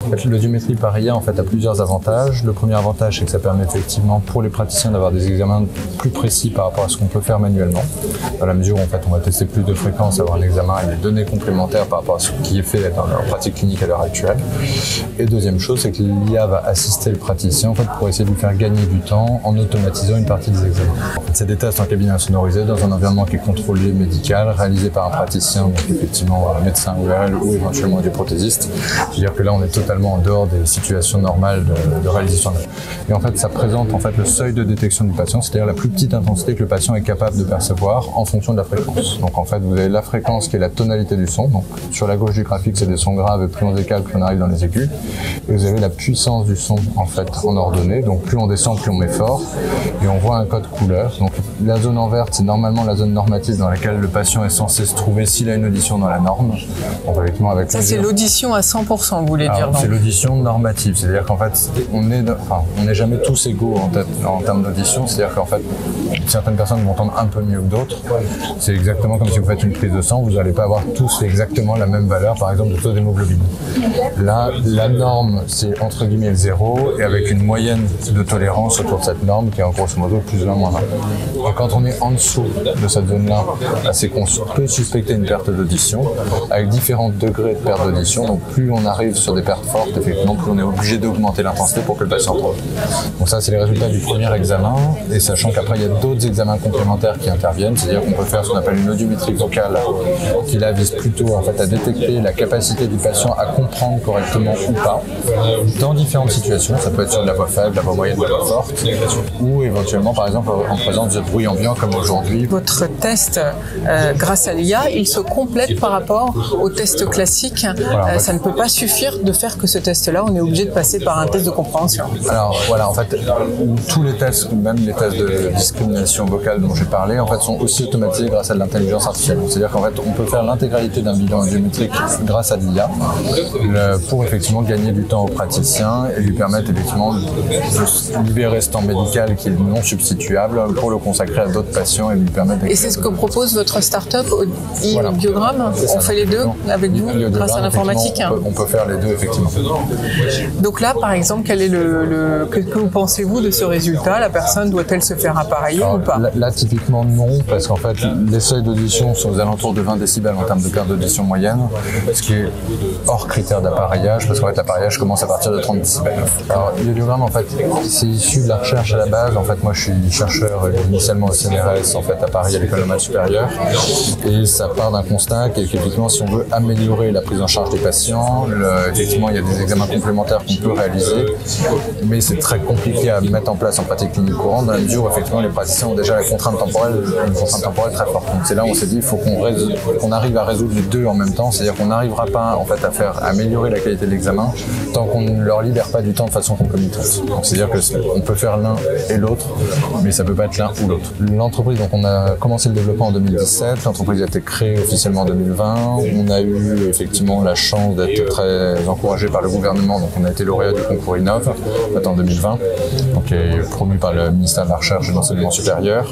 En fait, l'audiométrie par IA en fait, a plusieurs avantages. Le premier avantage, c'est que ça permet effectivement pour les praticiens d'avoir des examens plus précis par rapport à ce qu'on peut faire manuellement. Dans la mesure où en fait, on va tester plus de fréquences, avoir un examen et des données complémentaires par rapport à ce qui est fait dans leur pratique clinique à l'heure actuelle. Et deuxième chose, c'est que l'IA va assister le praticien en fait, pour essayer de lui faire gagner du temps en automatisant une partie des examens. En fait, c'est des tests en cabinet insonorisé dans un environnement qui est contrôlé médical, réalisé par un praticien, donc effectivement un médecin ORL ou éventuellement des prothésistes. C'est-à-dire que là, on est totalement en dehors des situations normales de réalisation. Et en fait, ça présente en fait le seuil de détection du patient, c'est-à-dire la plus petite intensité que le patient est capable de percevoir en fonction de la fréquence. Donc en fait, vous avez la fréquence qui est la tonalité du son. Donc sur la gauche du graphique, c'est des sons graves et plus on décale, plus on arrive dans les aigus. Et vous avez la puissance du son en fait en ordonnée. Donc plus on descend, plus on met fort. Et on voit un code couleur. Donc la zone en verte, c'est normalement la zone normative dans laquelle le patient est censé se trouver s'il a une audition dans la norme. Donc effectivement avec ça, c'est l'audition à 100%, vous voulez dire. C'est l'audition normative. C'est-à-dire qu'en fait, on n'est jamais tous égaux en termes d'audition. C'est-à-dire qu'en fait, certaines personnes vont entendre un peu mieux que d'autres. C'est exactement comme si vous faites une prise de sang, vous n'allez pas avoir tous exactement la même valeur, par exemple, de taux d'hémoglobine. Là, la norme, c'est entre guillemets le 0, et avec une moyenne de tolérance autour de cette norme, qui est en grosso modo plus ou moins 1. Et quand on est en dessous de cette zone-là, c'est qu'on peut suspecter une perte d'audition, avec différents degrés de perte d'audition. Donc plus on arrive sur des pertes fortes, effectivement, plus on est obligé d'augmenter l'intensité pour que le patient trouve. Donc ça, c'est les résultats du premier examen, et sachant qu'après, il y a d'autres examens complémentaires qui interviennent, c'est-à-dire qu'on peut faire ce qu'on appelle une audiométrie vocale, qui là vise plutôt en fait, à détecter la capacité du patient à comprendre correctement ou pas, dans différentes situations. Ça peut être sur de la voix faible, la voix moyenne, la voix forte, ou éventuellement, par exemple, en présence de bruit ambiant comme aujourd'hui. Votre test, grâce à l'IA, il se complète par rapport au test classique. Voilà, ça ne peut pas suffire de faire que ce test-là, on est obligé de passer par un test de compréhension. Alors voilà, en fait, tous les tests, même les tests de discrimination vocale dont j'ai parlé, en fait, sont aussi automatisés grâce à de l'intelligence artificielle. C'est-à-dire qu'en fait, on peut faire l'intégralité d'un bilan audiométrique grâce à l'IA pour effectivement gagner du temps au praticien et lui permettre effectivement de libérer ce temps médical qui est non substituable pour le consacrer à d'autres patients et lui permettre... Et c'est ce que propose votre start-up, Biogramme. On fait les deux avec vous grâce à l'informatique. On peut faire les deux, effectivement. Donc là, par exemple, quel est que vous pensez-vous de ce résultat? La personne doit-elle se faire appareiller ou pas? Là, typiquement, non, parce qu'en fait, les seuils d'audition sont aux alentours de 20 décibels en termes de perte d'audition moyenne, ce qui est hors critère d'appareillage, parce qu'en fait, l'appareillage commence à partir de 30 décibels. Alors, le biogramme, en fait, c'est issu de la recherche à la base. En fait, moi, je suis chercheur initialement au CNRS, en fait, à Paris, à l'École normale supérieure, et ça part d'un constat qu'effectivement, si on veut améliorer la prise en charge des patients, effectivement, il y a des examens complémentaires qu'on peut réaliser, mais c'est très compliqué à mettre en place en pratique clinique courante, dans la mesure où, effectivement, les praticiens ont déjà une contrainte temporelle très forte. Donc c'est là où on s'est dit, il faut qu'on arrive à résoudre les deux en même temps, c'est-à-dire qu'on n'arrivera pas en fait à améliorer la qualité de l'examen tant qu'on ne leur libère pas du temps de façon concomitante. Donc c'est-à-dire qu'on peut faire l'un et l'autre, mais ça peut pas être l'un ou l'autre. L'entreprise, donc on a commencé le développement en 2017, l'entreprise a été créée officiellement en 2020, on a eu effectivement la chance d'être très encouragé par le gouvernement, donc on a été lauréat du concours Innov en 2020, donc qui est promu par le ministère de la Recherche et de l'Enseignement supérieur.